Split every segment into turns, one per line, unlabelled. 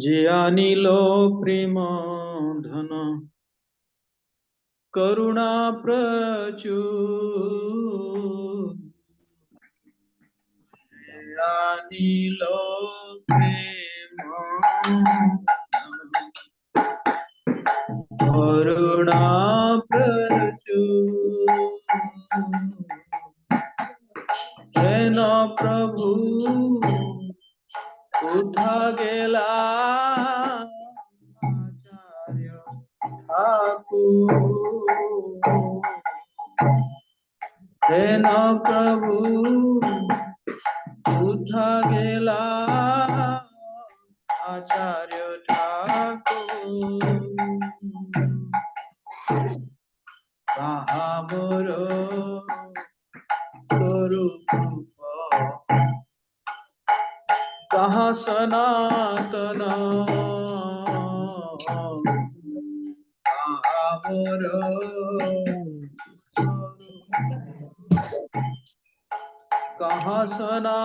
जे अनिलो प्रेम धन करुणा प्रचुर जे अनिलो प्रेम करुणा प्रचुर जेन प्रभु उठा गेला आचार्य ठाकुर जेन प्रभु उठा गेला आचार्य ठाकुर कहा मोर स्वरूप कहा सनातन कहा मोर कहा सना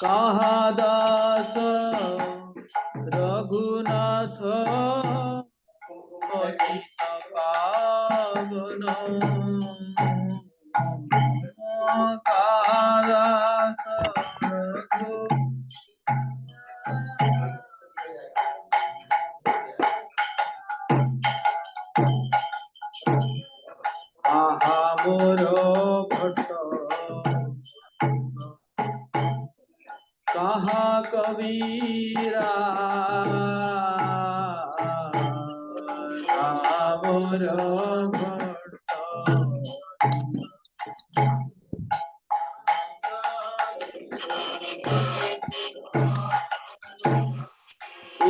कहा दास रघुनाथ पतित पावन कहा दास रघु आहा मोर भट्ट कहा कबीरा आहा मोर भट्ट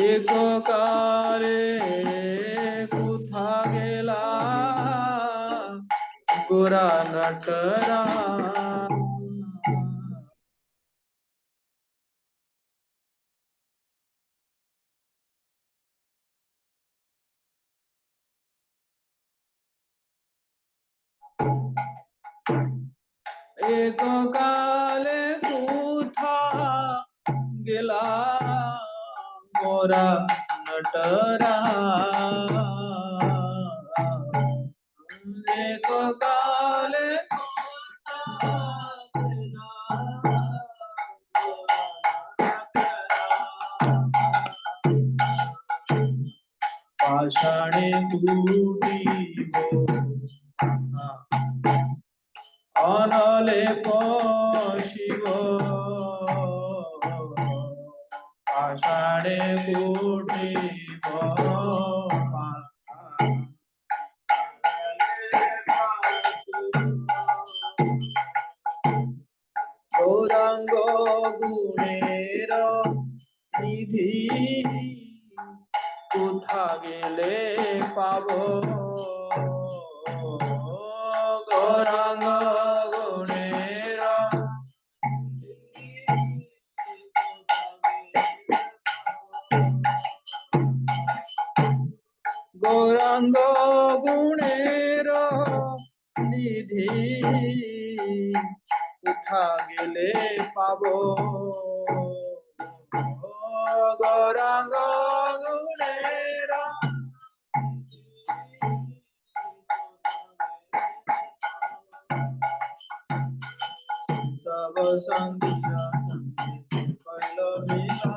एक काले कुथा गेला गोरा नटरा एक काले कुथा गेला गोरा नटरा एक काले पाषाणे कुटीहो अनले शिव पाषाणे कुटीह गौरांग गुणेर निधि কোথা গেলে পাবো গৌরাঙ্গ গুণের গৌরাঙ্গ গুণের নিধি কোথা গেলে পাবো গৌরাঙ্গ গুণের সব সন্ধ্যা কইল মিলা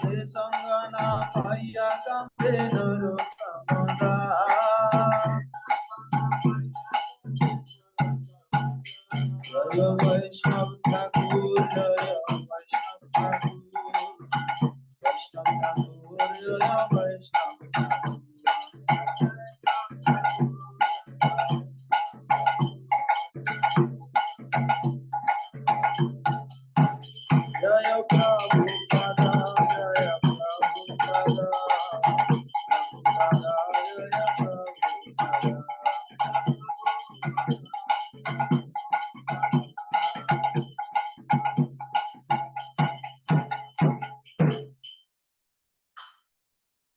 সে সঙ্গ না পাইয়া কান্দে নরোত্তমদা জয় বৈষ্ণব ঠাকুর জয় বৈষ্ণব ঠাকুর বৈষ্ণব ঠাকুর জয় বৈষ্ণব ঠাকুর जय प्रभुपादा जय प्रभुपादा प्रभुपादा जय प्रभुपादा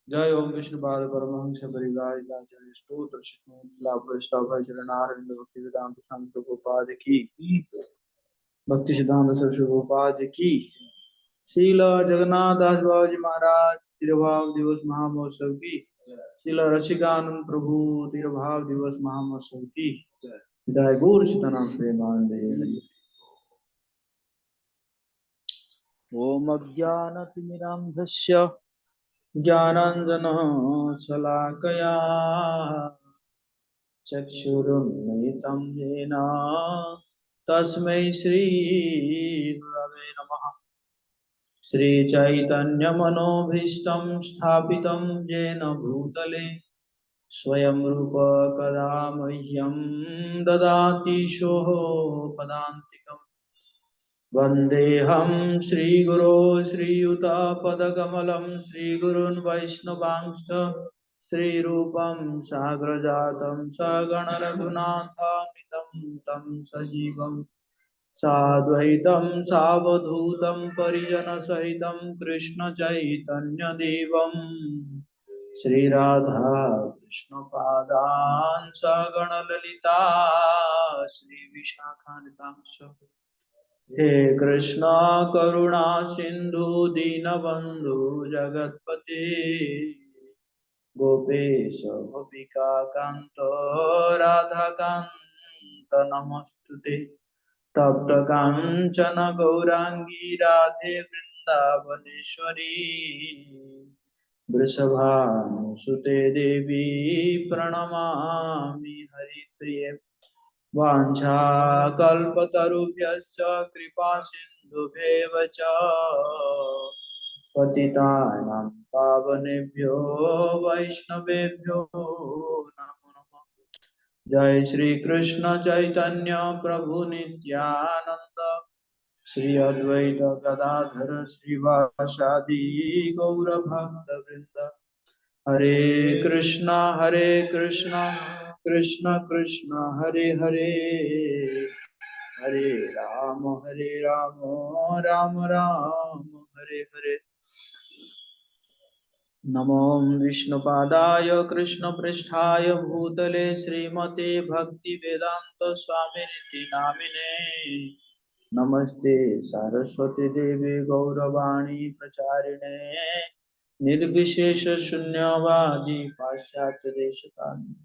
जय ओम विष्णुपाद परमहंस परिवारिकाचार्य स्तोत्र चरणारविंद भक्ति वेदांत स्वामी प्रभुपाद की भक्ति सिद्धांत सरस्वती प्रभुपाद की श्रील जगन्नाथ दास बाबा जी महाराज तिरुभाव दिवस महामहोत्सव की श्रील रसिकानंद प्रभु तिरुभाव दिवस महामहोत्सव की जय गुरु चितनाम प्रेमानंद।
ओम अज्ञानतिमिरान्धस्य
ज्ञानांजन शलाकया चक्षुरुन्मिलितं येन तस्मै श्रीगुरवे नमः। श्रीचैतन्यमनोभीष्टं स्थापितं येन भूतले स्वयं रूप कदा मह्यं ददाति सोः पदान्तिकम्। वन्देऽहं श्रीगुरो श्रीयुतपदकमलं श्रीगुरून् वैष्णवांश्च श्रीरूपं साग्रजातं सगणरघुनाथामितं तं सजीवं साद्वैतं सावधूतं परिजनसहितं कृष्णचैतन्यदेवं श्रीराधा कृष्णपादान् सगणललिता श्रीविशाखान्वितांश्च। हे कृष्णा करुणा सिंधु दीनबंधु जगतपते गोपेश गोपिका कांत राधा कांत नमस्तुते। तप्त कांचन गौरांगी राधे वृंदावनेश्वरी वृषभानुसुते देवी प्रणमामि हरिप्रिये। वाञ्छाकल्पतरुभ्यश्च कृपा सिन्धुभ्येव च पतितानां पावनेभ्यो वैष्णवेभ्यो नमो नमः। जय श्री कृष्ण चैतन्य प्रभु नित्यानंद श्री अद्वैत गदाधर श्रीवासादि गौरभक्तवृंद। हरे कृष्णा कृष्ण कृष्ण हरे हरे हरे राम राम राम हरे हरे। नमो विष्णुपादाय कृष्णपृष्ठाय भूतले श्रीमते भक्ति वेदांत स्वामिनिति नामिने। नमस्ते सरस्वती देवी गौरवाणी प्रचारिणे निर्विशेष शून्यवादी पाश्चात्य देशतारिणे।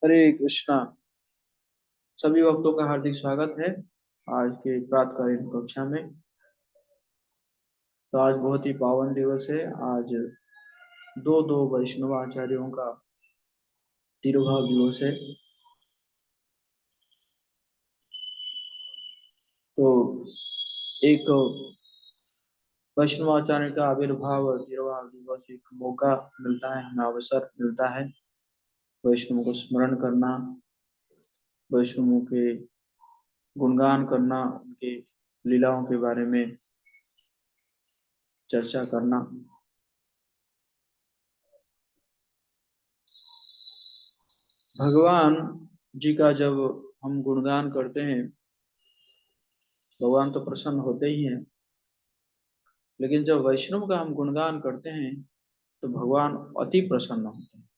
हरे कृष्णा। सभी भक्तों का हार्दिक स्वागत है आज के प्रातःकालीन कक्षा में। तो आज बहुत ही पावन दिवस है। आज दो वैष्णव आचार्यों का तिरुभाव दिवस है। तो एक वैष्णवाचार्य का आविर्भाव तिरुभाव दिवस एक मौका मिलता है, हमें अवसर मिलता है वैष्णव को स्मरण करना, वैष्णवों के गुणगान करना, उनके लीलाओं के बारे में चर्चा करना। भगवान जी का जब हम गुणगान करते हैं, भगवान तो प्रसन्न होते ही हैं, लेकिन जब वैष्णव का हम गुणगान करते हैं तो भगवान अति प्रसन्न होते हैं।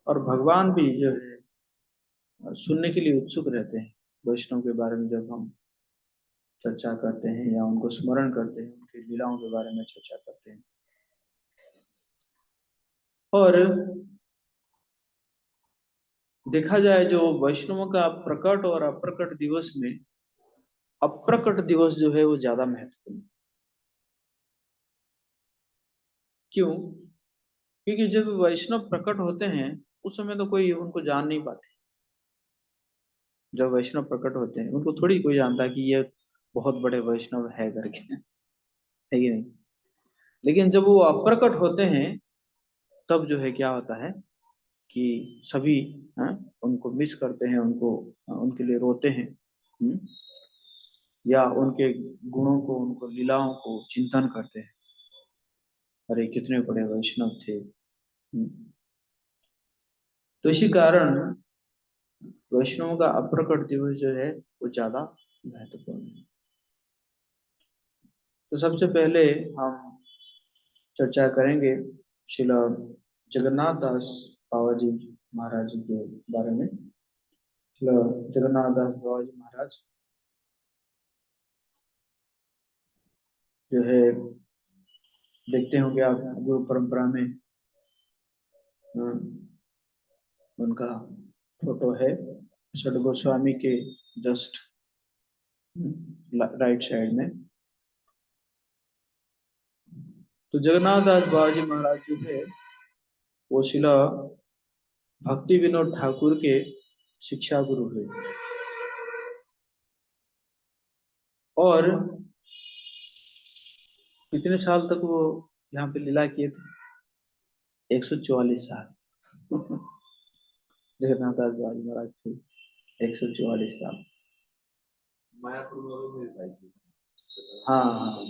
और भगवान भी जो है सुनने के लिए उत्सुक रहते हैं वैष्णव के बारे में। जब हम चर्चा करते हैं या उनको स्मरण करते हैं, उनकी लीलाओं के बारे में चर्चा करते हैं। और देखा जाए जो वैष्णव का प्रकट और अप्रकट दिवस में अप्रकट दिवस जो है वो ज्यादा महत्वपूर्ण। क्यों? क्योंकि जब वैष्णव प्रकट होते हैं उस समय तो कोई उनको जान नहीं पाते। जब वैष्णव प्रकट होते हैं उनको थोड़ी कोई जानता कि ये बहुत बड़े वैष्णव है करके, है कि नहीं? लेकिन जब वो अप्रकट होते हैं तब जो है क्या होता है कि सभी उनको मिस करते हैं, उनको उनके लिए रोते हैं, या उनके गुणों को, उनको लीलाओं को चिंतन करते हैं। अरे कितने बड़े वैष्णव थे। तो इसी कारण वैष्णव का अप्रकट दिवस जो है वो ज्यादा महत्वपूर्ण है। तो सबसे पहले हम चर्चा करेंगे श्रील जगन्नाथ दास बाबा जी महाराज जी के बारे में। श्रील जगन्नाथ दास बाबा जी महाराज जो है, देखते होंगे आप गुरु परंपरा में उनका फोटो है षड गोस्वामी के जस्ट राइट साइड में। तो जगन्नाथ दास बाबा जी महाराज जो है वो शिला भक्ति विनोद ठाकुर के शिक्षा गुरु हुए और कितने साल तक वो यहाँ पे लीला किए थे? 144 साल। जगन्नाथ दास बाबा जी महाराज थे 144 साल मायापुर में भी मिलता है। हाँ हाँ हाँ।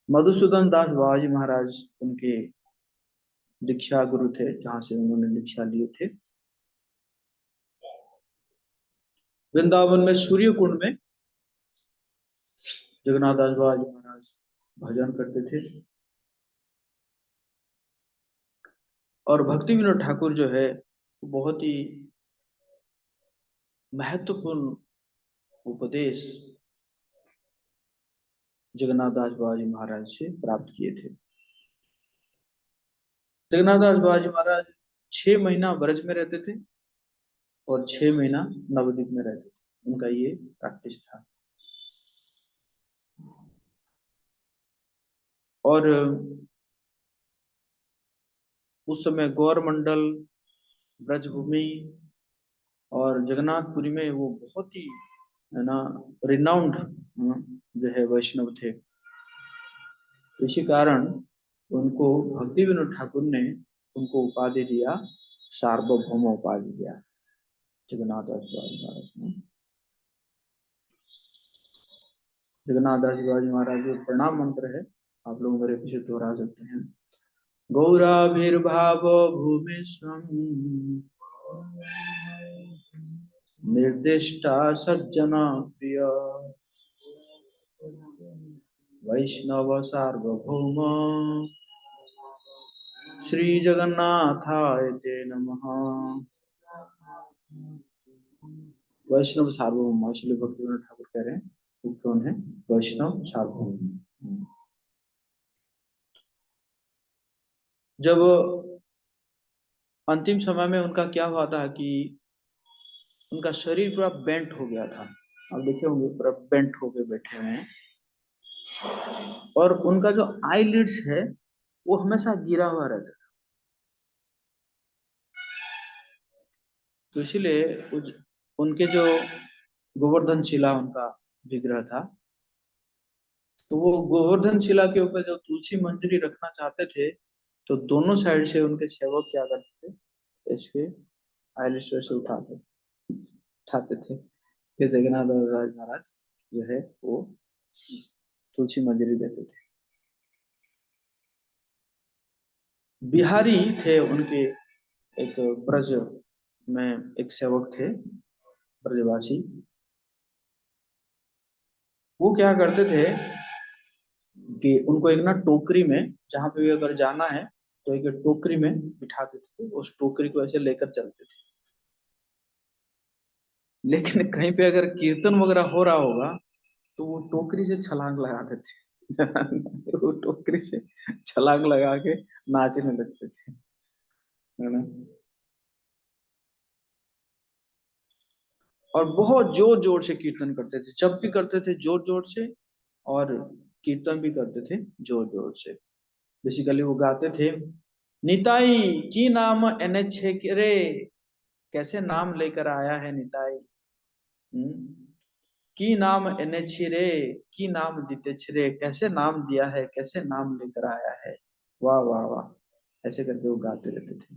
मधुसूदन दास बाबा जी महाराज उनके दीक्षा गुरु थे, जहां से उन्होंने दीक्षा लिए थे। वृंदावन में सूर्य कुंड में जगन्नाथ दास बाबा जी महाराज भजन करते थे। और भक्ति विनोद ठाकुर जो है बहुत ही महत्वपूर्ण उपदेश जगन्नाथ दास बाबा जी महाराज से प्राप्त किए थे। जगन्नाथ दास बाबा जी महाराज 6 महीना ब्रज में रहते थे और 6 महीना नवद्वीप में रहते थे। उनका ये प्रैक्टिस था। और उस समय गौर मंडल, ब्रजभूमि और जगन्नाथपुरी में वो बहुत ही है ना रिनाउंड जो है वैष्णव थे। तो इसी कारण उनको भक्ति विनोद ठाकुर ने उनको उपाधि दिया, सार्वभौम उपाधि दिया जगन्नाथ दास बाबा महाराज ने। जगन्नाथ दास बाबा महाराज जो प्रणाम मंत्र है आप लोग मेरे पीछे दोहरा सकते हैं। गौराभिर्भाव भूमि स्वम निर्दिष्टा सज्जना प्रिय वैष्णव सार्वभौम श्री जगन्नाथाय ते नमः। वैष्णव सार्वभौम इसलिए भक्ति विनोद ठाकुर कह रहे हैं वो कौन है? वैष्णव सार्वभौम। जब अंतिम समय में उनका क्या हुआ था कि उनका शरीर पूरा बेंट हो गया था। आप देखे होंगे पूरा बेंट होके बैठे हुए हैं और उनका जो आईलिड्स है वो हमेशा गिरा हुआ रहता था। तो इसीलिए उनके जो गोवर्धन शिला उनका विग्रह था, तो वो गोवर्धन शिला के ऊपर जो तुलसी मंजरी रखना चाहते थे तो दोनों साइड से उनके सेवक क्या करते थे, इसके आईलिड्स से उठाते उठाते थे। फिर जगन्नाथ राज महाराज जो है वो तुलसी मंजरी देते थे। बिहारी थे उनके एक ब्रज में एक सेवक थे ब्रजवासी। वो क्या करते थे कि उनको एक ना टोकरी में जहां पे भी अगर जाना है तो एक टोकरी में बिठा देते थे, उस टोकरी को ऐसे लेकर चलते थे। लेकिन कहीं पे अगर कीर्तन वगैरह हो रहा होगा तो वो टोकरी से छलांग लगाते थे। वो टोकरी से छलांग लगा के नाचने लगते थे, है ना। और बहुत जोर जोर से कीर्तन करते थे, जब भी करते थे जोर जोर से, और कीर्तन भी करते थे जोर जोर से। बेसिकली वो गाते थे, निताई की नाम एने रे, कैसे नाम लेकर आया है निताई। की नाम एने रे, की नाम दीते छिरे, कैसे नाम दिया है, कैसे नाम लेकर आया है। वाह वाह वाह, ऐसे करके वो गाते रहते थे।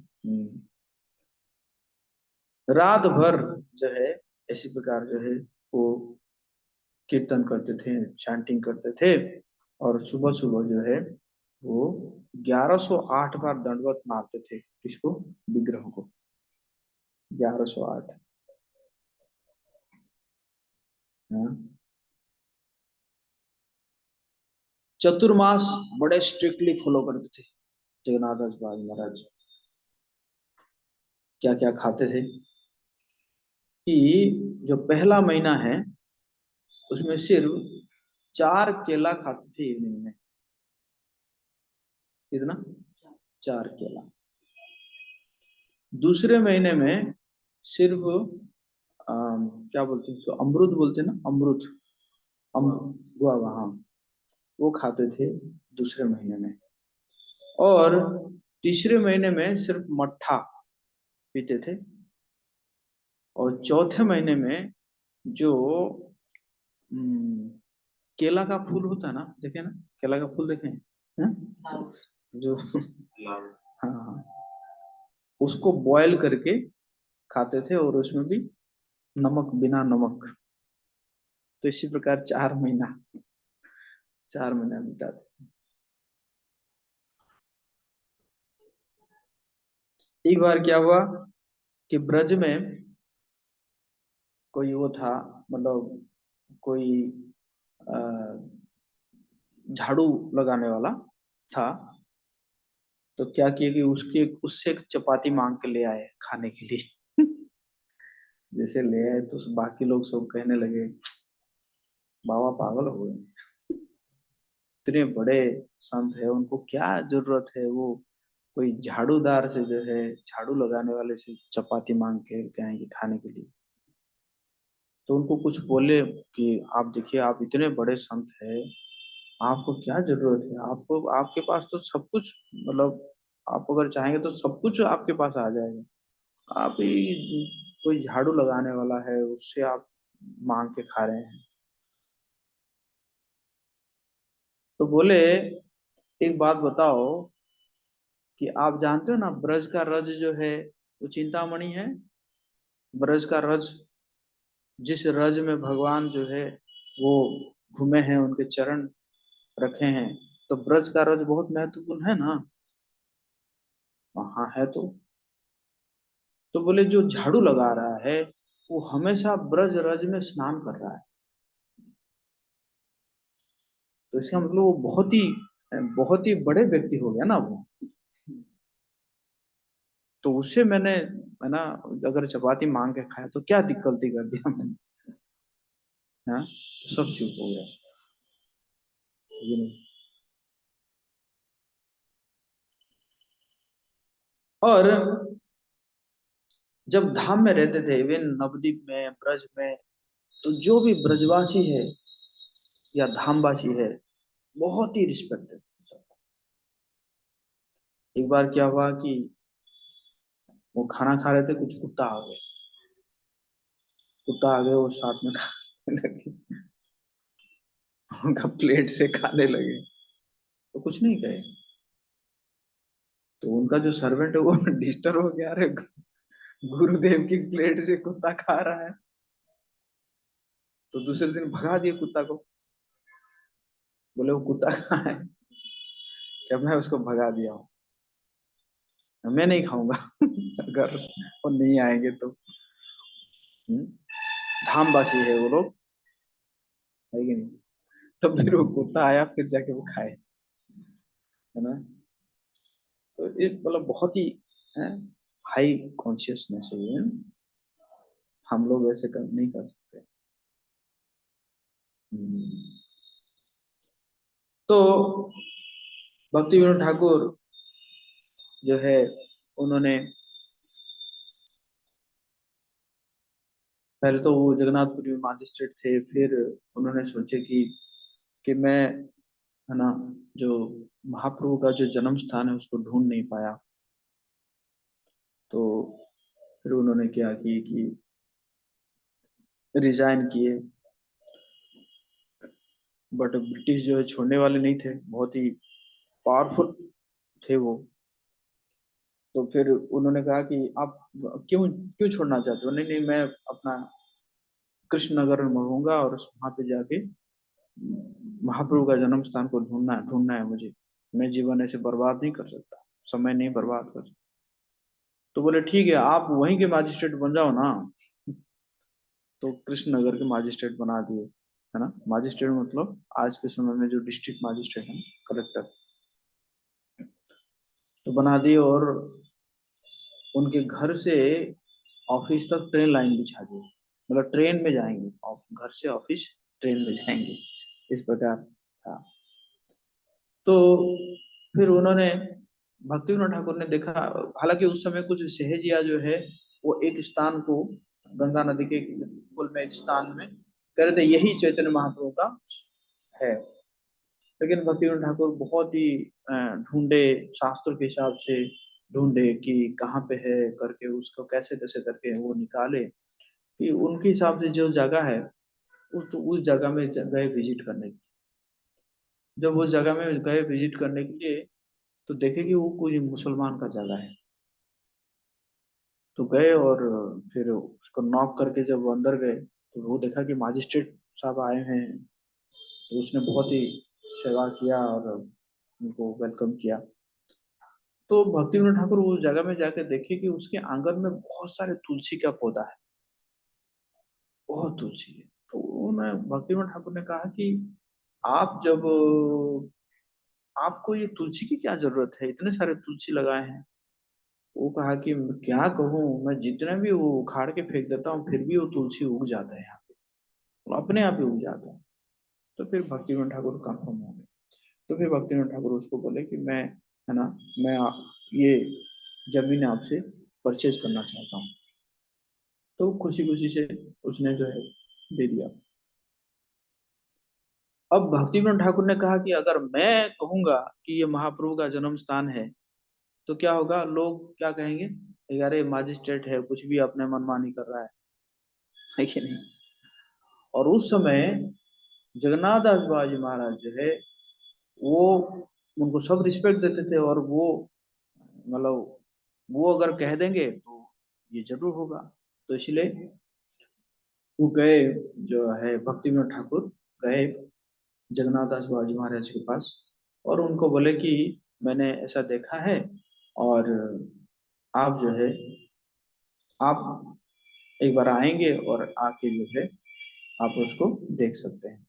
रात भर जो है इसी प्रकार जो है वो कीर्तन करते थे, चैंटिंग करते थे। और सुबह सुबह जो है वो 1108 बार दंडवत मारते थे, किसको? विग्रह को। 1108। हाँ। चतुर्मास बड़े स्ट्रिक्टली फॉलो करते थे जगन्नाथ दास महाराज। क्या क्या खाते थे कि जो पहला महीना है उसमें सिर्फ 4 केला खाते थे इवनिंग में। कितना? 4 केला। दूसरे महीने में सिर्फ क्या बोलते हैं उसको, अमरूद बोलते हैं ना, अमरूद। गुआवा, हाँ। वो खाते थे दूसरे महीने में। और तीसरे महीने में सिर्फ मट्ठा पीते थे। और चौथे महीने में जो हम्म, केला का फूल होता है ना, देखे ना, केला का फूल देखे हैं? जो हाँ हाँ, उसको बॉयल करके खाते थे, और उसमें भी नमक, बिना नमक। तो इसी प्रकार 4 महीना, 4 महीना बिताते। एक बार क्या हुआ कि ब्रज में कोई वो था, मतलब कोई अ, झाड़ू लगाने वाला था। तो क्या किया कि उसके उससे एक चपाती मांग के ले आए खाने के लिए। जैसे ले आए तो बाकी लोग सब कहने लगे, बाबा पागल हो गए, इतने बड़े संत है, उनको क्या जरूरत है, वो कोई झाड़ूदार से जो है, झाड़ू लगाने वाले से चपाती मांग के कहेंगे खाने के लिए। तो उनको कुछ बोले कि आप देखिए, आप इतने बड़े संत है, आपको क्या जरूरत है, आपको, आपके पास तो सब कुछ, मतलब आप अगर चाहेंगे तो सब कुछ आपके पास आ जाएगा। आप ही कोई झाड़ू लगाने वाला है, उससे आप मांग के खा रहे हैं। तो बोले, एक बात बताओ कि आप जानते हो ना, ब्रज का रज जो है वो चिंतामणि है। ब्रज का रज, जिस रज में भगवान जो है वो घूमे हैं, उनके चरण रखे हैं, तो ब्रज का रज बहुत महत्वपूर्ण है ना। वहां है तो बोले जो झाड़ू लगा रहा है वो हमेशा ब्रज रज में स्नान कर रहा है। तो इसका मतलब वो बहुत ही बड़े व्यक्ति हो गया ना वो। तो उससे मैंने, है ना, अगर चपाती मांग के खाया तो क्या गलती कर दिया मैंने? हाँ, तो सब चुप हो गया। ये नहीं। और जब धाम में रहते थे, इवन नवद्वीप में, ब्रज में, तो जो भी ब्रजवासी है या धामवासी है, बहुत ही रिस्पेक्ट है। एक बार क्या हुआ कि वो खाना खा रहे थे, कुछ कुत्ता आ गए। कुत्ता आ गए, वो साथ में खाने लगे, उनका प्लेट से खाने लगे। तो कुछ नहीं कहे। तो उनका जो सर्वेंट है वो डिस्टर्ब हो गया, अरे गुरुदेव की प्लेट से कुत्ता खा रहा है। तो दूसरे दिन भगा दिए कुत्ता को। बोले वो कुत्ता कहाँ है? क्या मैं उसको भगा दिया हूँ, मैं नहीं खाऊंगा। अगर वो नहीं आएंगे तो। हम्म, धामवासी है वो लोग, है कि नहीं? तो फिर वो कुत्ता आया, फिर जाके वो खाए, है ना। तो ये मतलब बहुत ही हाई कॉन्शियसनेस है ये। हम लोग ऐसे नहीं कर सकते। हम्म। तो भक्ति विनोद ठाकुर जो है, उन्होंने पहले तो वो जगन्नाथपुरी में मजिस्ट्रेट थे, फिर उन्होंने सोचे कि मैं, है ना, जो महाप्रभु का जो जन्म स्थान है उसको ढूंढ नहीं पाया। तो फिर उन्होंने क्या कि रिजाइन किए। बट ब्रिटिश जो है छोड़ने वाले नहीं थे, बहुत ही पावरफुल थे वो। तो फिर उन्होंने कहा कि आप क्यों क्यों छोड़ना चाहते हो? नहीं नहीं, मैं अपना कृष्णनगर में रहूंगा, और वहां पे जाके महाप्रभु का जन्म स्थान को ढूंढना ढूंढना है मुझे। मैं जीवन ऐसे बर्बाद नहीं कर सकता, समय नहीं बर्बाद कर सकता। तो बोले ठीक है, आप वहीं के मजिस्ट्रेट बन जाओ ना। तो कृष्णनगर के मजिस्ट्रेट बना दिए, है ना। मजिस्ट्रेट मतलब आज के समय में जो डिस्ट्रिक्ट मजिस्ट्रेट है, कलेक्टर, तो बना दिए। और उनके घर से ऑफिस तक ट्रेन लाइन बिछा दी, मतलब ट्रेन में जाएंगे, और घर से ऑफिस ट्रेन में जाएंगे, इस प्रकार था। तो फिर उन्होंने, भक्ति विनोद ठाकुर ने देखा, हालांकि उस समय कुछ सहेजिया जो है वो एक स्थान को, गंगा नदी के पुल में एक स्थान में कह रहे थे यही चैतन्य महाप्रभु का है। लेकिन भक्ति विनोद ठाकुर बहुत ही ढूंढे, शास्त्रों के हिसाब से ढूंढे कि कहाँ पे है करके, उसको कैसे कैसे करके वो निकाले कि उनके हिसाब से जो जगह है, उस जगह में गए विजिट करने के लिए। जब उस जगह में गए विजिट करने के लिए, तो देखे कि वो कोई मुसलमान का जगह है। तो गए और फिर उसको नॉक करके जब वो अंदर गए, तो वो देखा कि मजिस्ट्रेट साहब आए हैं। तो उसने बहुत ही सेवा किया और उनको वेलकम किया। तो भक्ति विनोद ठाकुर उस जगह में जाकर देखे कि उसके आंगन में बहुत सारे तुलसी का पौधा है, बहुत तुलसी है। तो उन्होंने, भक्ति विनोद ठाकुर ने कहा कि आप जब, आपको ये तुलसी की क्या जरूरत है, इतने सारे तुलसी लगाए हैं। वो कहा कि मैं क्या कहूँ, मैं जितने भी वो उखाड़ के फेंक देता हूँ फिर भी वो तुलसी उग जाता है यहाँ पे, वो अपने आप ही उग जाता है। तो फिर भक्ति विनोद ठाकुर कंफर्म हो गए। तो फिर भक्ति विनोद ठाकुर उसको बोले कि मैं, है ना, मैं ये जमीन आपसे परचेज करना चाहता हूँ। तो खुशी खुशी से उसने जो है दे दिया। अब भक्ति विनोद ठाकुर ने कहा कि अगर मैं कहूंगा कि ये महाप्रभु का जन्म स्थान है, तो क्या होगा, लोग क्या कहेंगे, यार ये मजिस्ट्रेट है, कुछ भी अपने मनमानी कर रहा है कि नहीं। और उस समय जगन्नाथ दास बाबाजी महाराज जो है, वो उनको सब रिस्पेक्ट देते थे, और वो मतलब वो अगर कह देंगे तो ये जरूर होगा। तो इसलिए वो गए, जो है भक्ति विनोद ठाकुर गए जगन्नाथ दास बाबाजी महाराज के पास, और उनको बोले कि मैंने ऐसा देखा है, और आप जो है, आप एक बार आएंगे और आके जो है आप उसको देख सकते हैं।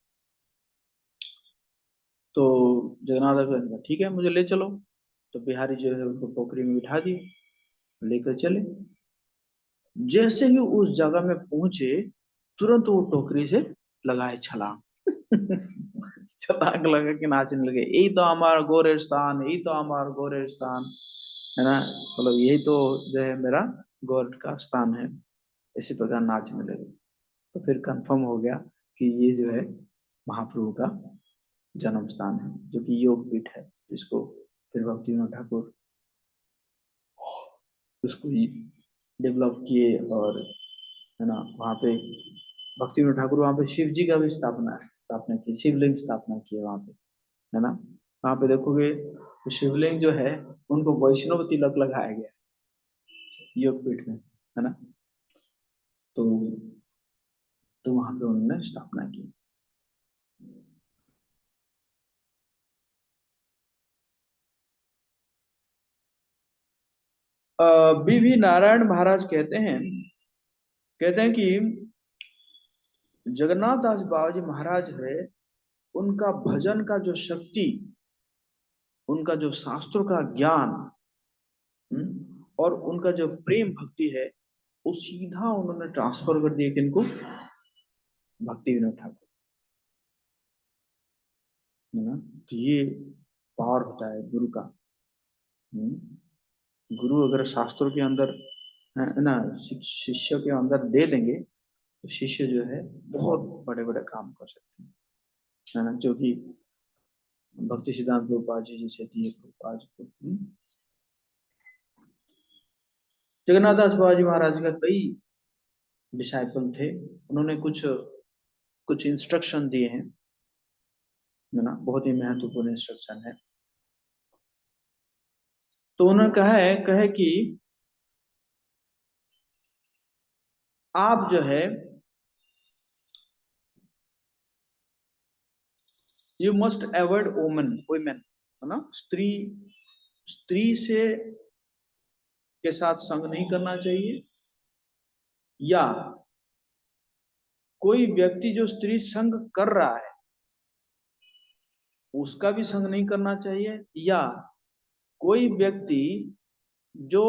तो जगन्नाथ दास ने कहा ठीक है, मुझे ले चलो। तो बिहारी जो है उसको टोकरी में बिठा दिए, लेकर चले। जैसे ही उस जगह में पहुंचे, तुरंत वो टोकरी से लगाए छलांग। छलांग लगा के नाचने लगे, यही तो हमारा गोरस्तान, यही तो हमारा गोरस्तान, है ना, मतलब यही तो जो है मेरा गौर का स्थान है। इसी प्रकार नाचने लगे। तो फिर कंफर्म हो गया कि ये जो है महाप्रभु का जन्म स्थान है, जो कि योग पीठ है, जिसको फिर भक्ति विनोद ठाकुर उसको डेवलप किए। और है ना, वहाँ पे भक्ति विनोद ठाकुर वहाँ पे शिव जी का भी स्थापना स्थापना की, शिवलिंग स्थापना की है वहाँ पे, है ना। वहाँ पे देखोगे तो शिवलिंग जो है उनको वैष्णव तिलक लगाया गया है योग पीठ में, है ना। तो वहाँ पे उन्होंने स्थापना की। बीवी नारायण महाराज कहते हैं कि जगन्नाथ दास बाबाजी महाराज है, उनका भजन का जो शक्ति, उनका जो शास्त्रों का ज्ञान, और उनका जो प्रेम भक्ति है, वो सीधा उन्होंने ट्रांसफर कर दिया किनको, भक्ति विनोद ठाकुर, है ना। तो ये पावर होता है गुरु का। हम्म। गुरु अगर शास्त्रों के अंदर, है ना, शिष्य के अंदर दे देंगे, तो शिष्य जो है बहुत बड़े बड़े काम कर सकते हैं, है ना, जो कि भक्ति सिद्धांत प्रभुपाद जी जैसे दिए प्रभुपाद जी को। जगन्नाथ दास बाबाजी महाराज का कई डिसाइपल थे, उन्होंने कुछ कुछ इंस्ट्रक्शन दिए हैं, है ना, बहुत ही महत्वपूर्ण इंस्ट्रक्शन है। तो उन्होंने कहे कि आप जो है, you must avoid women women है ना, स्त्री स्त्री से के साथ संग नहीं करना चाहिए, या कोई व्यक्ति जो स्त्री संग कर रहा है उसका भी संग नहीं करना चाहिए, या कोई व्यक्ति जो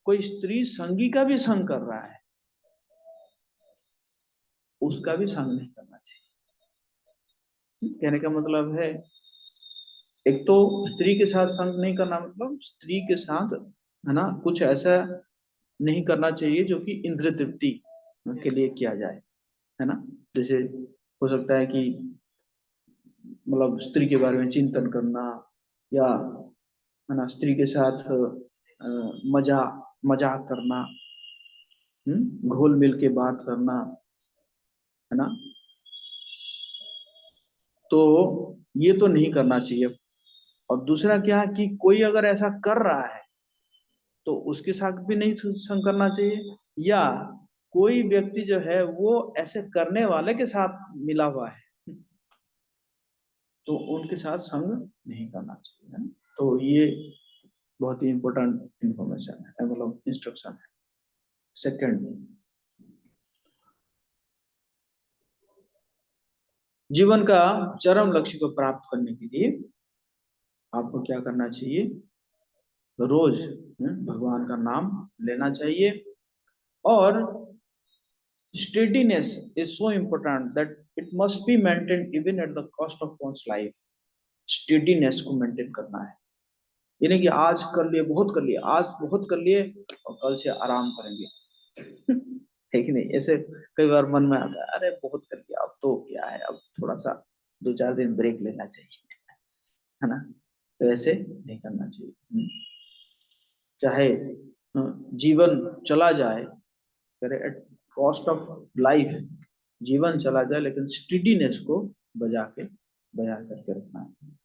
कोई स्त्री संगी का भी संग कर रहा है उसका भी संग नहीं करना चाहिए। कहने का मतलब है, एक तो स्त्री के साथ संग नहीं करना मतलब स्त्री के साथ, है ना, कुछ ऐसा नहीं करना चाहिए जो कि इंद्रिय तृप्ति के लिए किया जाए, है ना। जैसे हो सकता है कि मतलब स्त्री के बारे में चिंतन करना, या है ना स्त्री के साथ मजा मजाक करना, घोल मिल के बात करना, है ना, तो ये तो नहीं करना चाहिए। और दूसरा क्या है कि कोई अगर ऐसा कर रहा है तो उसके साथ भी नहीं संग करना चाहिए, या कोई व्यक्ति जो है वो ऐसे करने वाले के साथ मिला हुआ है तो उनके साथ संग नहीं करना चाहिए, है ना? तो ये बहुत ही इंपॉर्टेंट इंफॉर्मेशन है, मतलब इंस्ट्रक्शन है। सेकंड, जीवन का चरम लक्ष्य को प्राप्त करने के लिए आपको क्या करना चाहिए, रोज भगवान का नाम लेना चाहिए। और steadiness is so important that it must be maintained even at the cost of one's life। steadiness को मेंटेन करना है, यानी कि आज कर लिए, बहुत कर लिए, आज बहुत कर लिए और कल से आराम करेंगे है कि नहीं? ऐसे कई बार मन में आता है, अरे बहुत कर लिया, अब तो क्या है, अब थोड़ा सा 2-4 दिन ब्रेक लेना चाहिए, है ना। तो ऐसे नहीं करना चाहिए। चाहे जीवन चला जाए, एट कॉस्ट ऑफ लाइफ, जीवन चला जाए लेकिन स्टेडीनेस को बजा करके रखना है।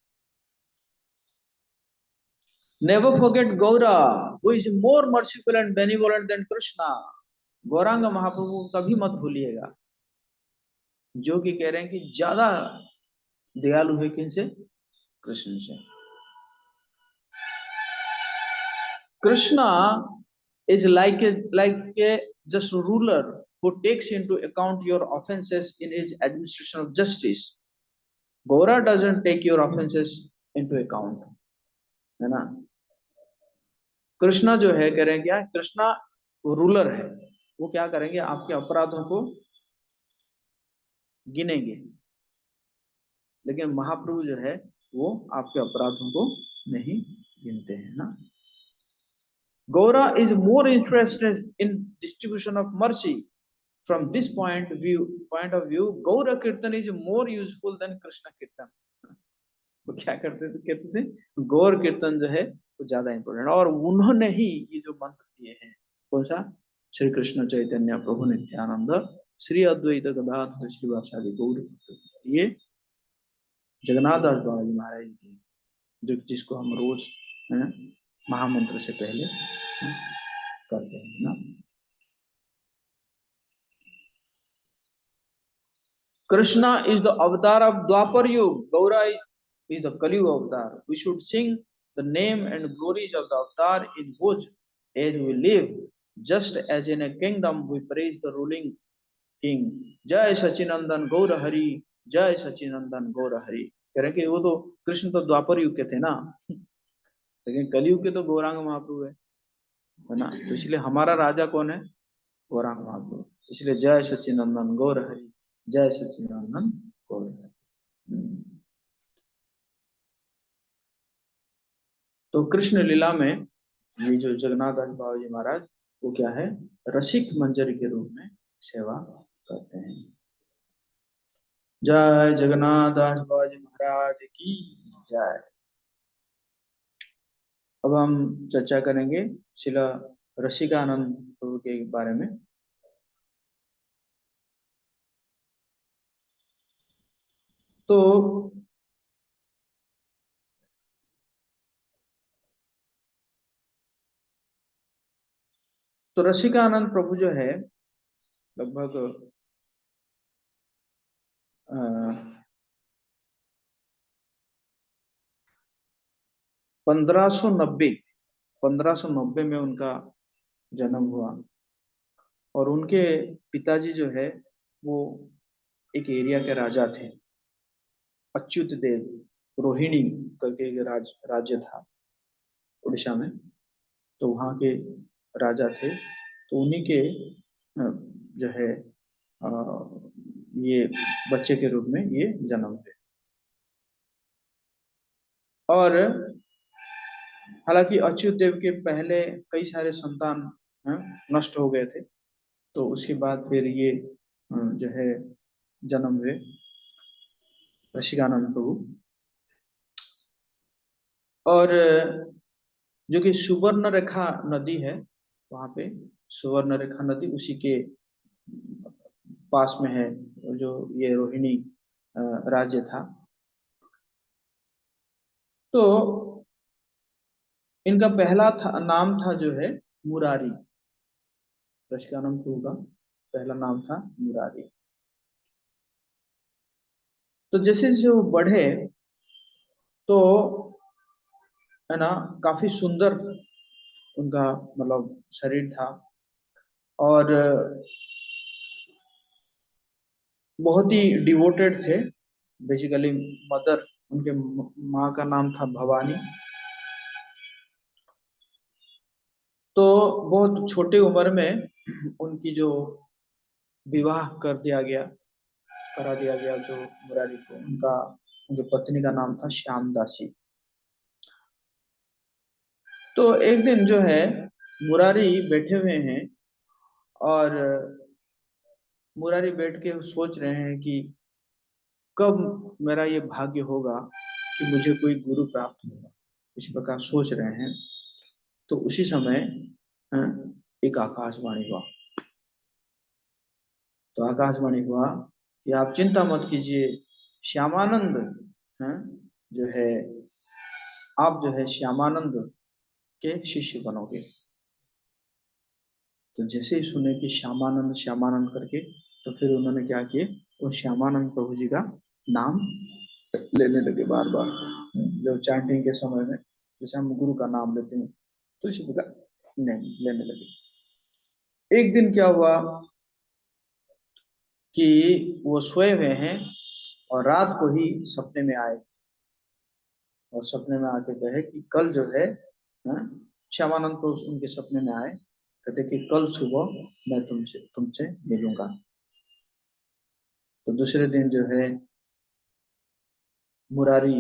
Never forget Gaura who is more merciful and benevolent than Krishna. Gauranga Mahaprabhu को कभी मत भूलिएगा, जो कि कह रहे हैं कि ज्यादा दयालु है किनसे, कृष्ण से। Krishna is like a just ruler who takes into account your offenses in his administration of justice। Gora doesn't take your offenses into account, है ना। कृष्णा जो है कह रहे हैं क्या, कृष्णा रूलर है, वो क्या करेंगे, आपके अपराधों को गिनेंगे, लेकिन महाप्रभु जो है वो आपके अपराधों को नहीं गिनते हैं ना। Gaura is more interested in distribution of mercy. From this point of view Gaur kirtan is more useful than Krishna kirtan. वो क्या करते थे, कहते थे गौर कीर्तन जो है वो ज्यादा इंपॉर्टेंट, और उन्होंने ही ये जो मंत्र दिए हैं, कौन सा, श्री कृष्ण चैतन्य प्रभु नित्यानंद श्री अद्वैत गदाधर श्रीवासादि गौर, ये जगन्नाथ दास बाबा जी महाराज की, जो जिसको हम रोज महामंत्र से पहले करते हैं ना। कृष्णा इज द अवतार ऑफ द्वापर युग, Gaura is the Kaliyuga avatar। We should sing the name and glories of the avatar in whose age we live, just as in a kingdom we praise the ruling king। जय सचिनंदन गौर हरि, जय सचिनंदन गौर हरि। कह रहे कि वो तो कृष्ण तो द्वापर युग के थे ना, लेकिन कलयुग के तो गौरांग महाप्रभु है ना। तो इसलिए हमारा राजा कौन है, गौरांग महाप्रभु। इसलिए जय सचिनंदन गौर हरि, जय सचिनंदन गौर हरि। तो कृष्ण लीला में ये जो जगन्नाथ दास बाबा जी महाराज, वो क्या है, रसिक मंजरी के रूप में सेवा करते हैं। जय जगन्नाथ दास बाबा जी महाराज की जय। अब हम चर्चा करेंगे शिला रसिकानंद प्रभु के बारे में। तो रसिकानंद प्रभु जो है लगभग 1590 1590 में उनका जन्म हुआ। और उनके पिताजी जो है वो एक एरिया के राजा थे, अच्युत देव। रोहिणी करके एक राज्य था उड़ीसा में, तो वहाँ के राजा थे। तो उन्हीं के जो है अ, ये बच्चे के रूप में ये जन्म हुए। और हालांकि अच्युत देव के पहले कई सारे संतान नष्ट हो गए थे। तो उसके बाद फिर ये जो है जन्म हुए ऋषिकानंद प्रभु। और जो कि सुवर्ण रेखा नदी है वहां पे, सुवर्ण रेखा नदी उसी के पास में है जो ये रोहिणी राज्य था। तो इनका पहला नाम था जो है मुरारी। ऋषिकानंद प्रभु का पहला नाम था मुरारी। तो जैसे जैसे वो बढ़े तो है ना, काफी सुंदर उनका मतलब शरीर था। और बहुत ही डिवोटेड थे। बेसिकली मदर, उनके माँ का नाम था भवानी। तो बहुत छोटे उम्र में उनकी जो विवाह कर दिया गया, करा दिया गया जो मुरारी को। उनका, उनकी पत्नी का नाम था श्याम दासी। तो एक दिन जो है मुरारी बैठे हुए हैं और मुरारी बैठ के सोच रहे हैं कि कब मेरा ये भाग्य होगा कि मुझे कोई गुरु प्राप्त होगा, इस प्रकार सोच रहे हैं। तो उसी समय अ, एक आकाशवाणी हुआ। तो आकाशवाणी हुआ कि आप चिंता मत कीजिए, श्यामानंद हैं, जो है आप जो है श्यामानंद के शिष्य बनोगे। तो जैसे ही सुने कि श्यामानंद श्यामानंद करके, तो फिर उन्होंने क्या किए, वो श्यामानंद प्रभु जी का नाम लेने लगे बार बार। जो चैंटिंग के समय में जैसे हम गुरु का नाम लेते हैं, तो इसी प्रकार नहीं लेने लगे। एक दिन क्या हुआ कि वो सोए हुए हैं और रात को ही सपने में आए। और सपने में आके कहे कि कल जो है, हाँ, श्यामानंद को उनके सपने में आए, कहते कि कल सुबह मैं तुमसे तुमसे मिलूंगा। तो दूसरे दिन जो है मुरारी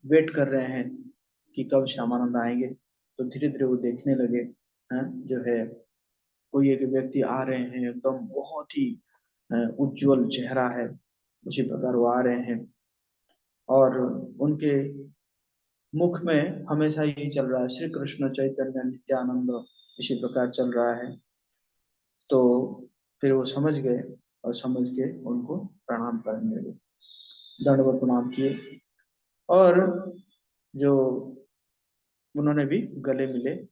वेट कर रहे हैं कि कब श्यामानंद आएंगे। तो धीरे धीरे वो देखने लगे, हैं, जो है कोई एक व्यक्ति आ रहे हैं, एकदम बहुत ही उज्जवल चेहरा है, उसी प्रकार वो आ रहे हैं। और उनके मुख में हमेशा यही चल रहा है, श्री कृष्ण चैतन्य नित्यानंद, इसी प्रकार चल रहा है। तो फिर वो समझ गए और समझ के उनको प्रणाम करने लगे, दंडवत प्रणाम किए। और जो उन्होंने भी गले मिले।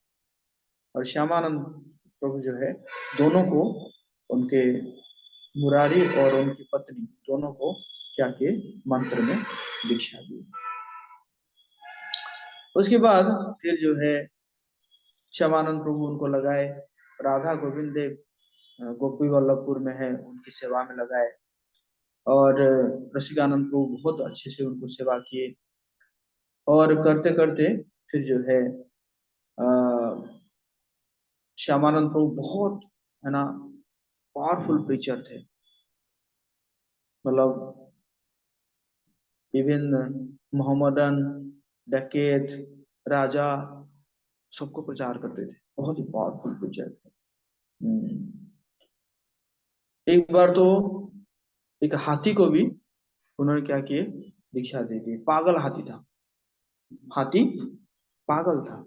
और श्यामानंद प्रभु जो है दोनों को, उनके मुरारी और उनकी पत्नी दोनों को क्या किए, मंत्र में दीक्षा दी। उसके बाद फिर जो है श्यामानंद प्रभु उनको लगाए, राधा गोविंद देव गोपी वल्लभपुर में है, उनकी सेवा में लगाए। और रसिकानंद प्रभु बहुत अच्छे से उनको सेवा किए। और करते करते फिर जो है श्यामानंद प्रभु बहुत, है ना, पावरफुल प्रीचर थे। मतलब इवन मोहम्मदन, डकैत, राजा, सबको प्रचार करते थे, बहुत ही पावरफुल प्रीचर थे। एक बार तो एक हाथी को भी उन्होंने क्या किए, दीक्षा दे दी। पागल हाथी था, हाथी पागल था,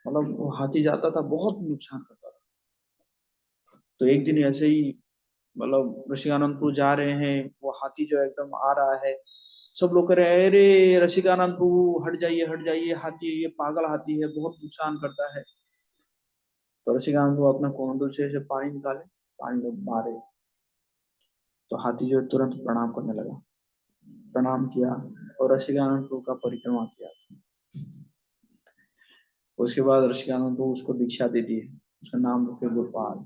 मतलब वो हाथी जाता था बहुत नुकसान करता था। तो एक दिन ऐसे ही मतलब ऋषिकानंदपुर जा रहे हैं, वो हाथी जो एकदम आ रहा है, सब लोग कह रहे हैं अरे ऋषिकानंदपुर हट जाइए, हाथी ये पागल हाथी है, बहुत नुकसान करता है। तो ऋषिकानंद अपना कमंडल से पानी निकाले, पानी में मारे। तो हाथी जो तुरंत प्रणाम करने लगा, प्रणाम किया और ऋषिकानंद का परिक्रमा किया। उसके बाद ऋषिकानंद को उसको दीक्षा दे दी, उसका नाम रखे गोपाल।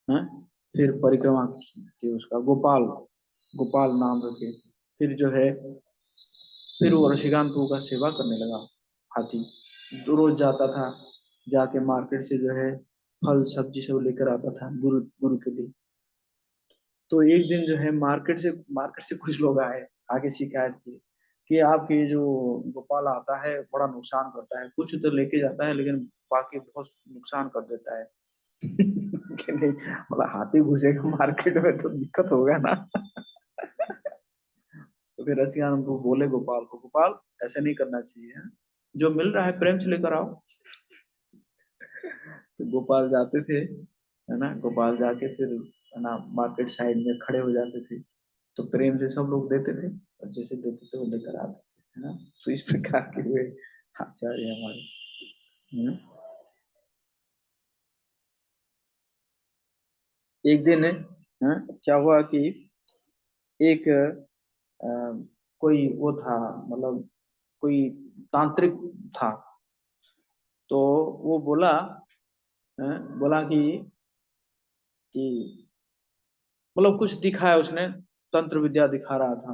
हैं? फिर परिक्रमा की उसका गोपाल, गोपाल नाम रखे। फिर जो है फिर वो ऋषिकांत का सेवा करने लगा। हाथी तो रोज जाता था, जाके मार्केट से जो है फल सब्जी सब लेकर आता था गुरु गुरु के लिए। तो एक दिन जो है मार्केट से कुछ लोग आए, आके शिकायत की कि आपके जो गोपाल आता है बड़ा नुकसान करता है, कुछ तो लेके जाता है लेकिन बाकी बहुत नुकसान कर देता है। कि नहीं, मतलब हाथी घुसेगा मार्केट में तो दिक्कत होगा ना। तो फिर रसिया उनको बोले गोपाल को, गोपाल ऐसे नहीं करना चाहिए, जो मिल रहा है प्रेम से लेकर आओ। तो गोपाल जाते थे, है ना, गोपाल जाके फिर है ना मार्केट साइड में खड़े हो जाते थे, तो प्रेम से सब लोग देते थे, और जैसे देते थे वो लेकर आते थे, है ना। तो इस प्रकार के हुए आचार्य हमारे। हम्म। एक दिन क्या हुआ कि एक अ, कोई वो था, मतलब कोई तांत्रिक था। तो वो बोला, बोला कि मतलब कुछ दिखाया उसने, तंत्र विद्या दिखा रहा था,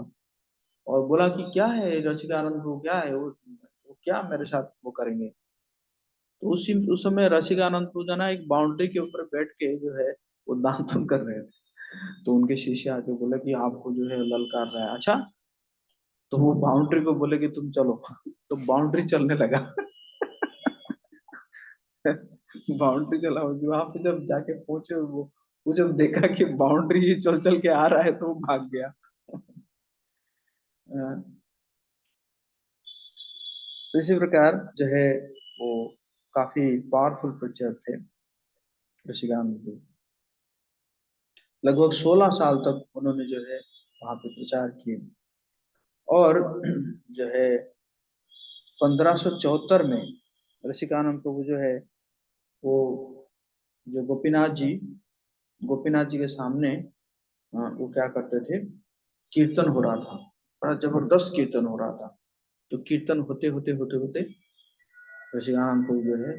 और बोला कि क्या है रसिकानंद को, क्या है वो क्या मेरे साथ वो करेंगे। तो उस समय रसिकानंद को जो ना एक बाउंड्री के ऊपर बैठ के जो है वो दान तुम कर रहे थे। तो उनके शिष्य आके बोले कि आपको जो है ललकार रहा है। अच्छा, तो वो बाउंड्री को बोले कि तुम चलो। तो बाउंड्री चलने लगा। बाउंड्री चला, वहां पे जब जाके पहुंचे वो जब देखा कि बाउंड्री ही चल चल के आ रहा है तो वो भाग गया। तो इसी प्रकार जो है वो काफी पावरफुल पिक्चर थे ऋषिकांत जी। लगभग 16 साल तक उन्होंने जो है वहां पे प्रचार किए। और जो है 1574 में ऋषिकानंद प्रभु जो है वो जो गोपीनाथ जी के सामने वो क्या करते थे, कीर्तन हो रहा था, बड़ा जबरदस्त कीर्तन हो रहा था। तो कीर्तन होते होते होते होते ऋषिकानंद प्रभु जो है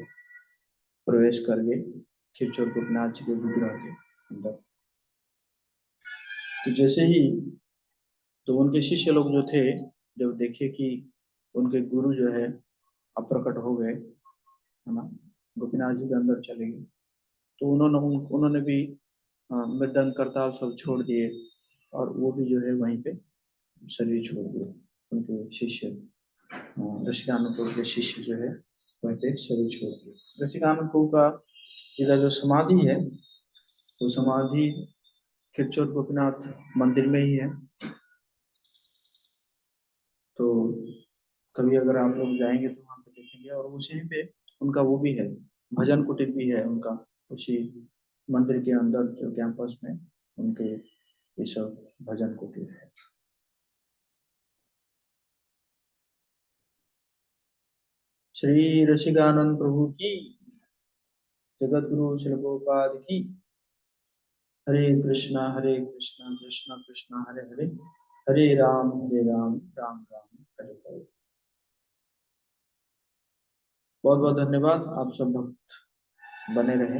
प्रवेश कर गए खिरचोर गोपीनाथ जी के विग्रह के अंदर। तो जैसे ही तो उनके शिष्य लोग जो थे, जब देखे कि उनके गुरु जो है अप्रकट हो गए, है ना, गोपीनाथ जी के अंदर चले गए, तो उन्होंने भी मृदंग करताल सब छोड़ दिए, और वो भी जो है वहीं पे शरीर छोड़ दिए। उनके शिष्य ऋषिकानंद प्रभु के शिष्य जो है वहीं पे शरीर छोड़ दिए। ऋषिकानंद प्रभु का जिला जो समाधि है, वो समाधि खिरचोर गोपीनाथ मंदिर में ही है। तो कभी अगर आप लोग जाएंगे तो वहां पे देखेंगे, और उसी पे उनका वो भी है, भजन कुटीर भी है उनका, उसी मंदिर के अंदर जो कैंपस में उनके ये सब भजन कुटीर है। श्री ऋषिकानंद प्रभु की, जगत गुरु श्री प्रभुपाद की। हरे कृष्णा कृष्णा कृष्णा हरे हरे, हरे राम राम राम हरे हरे। बहुत बहुत धन्यवाद, आप सब भक्त बने रहे।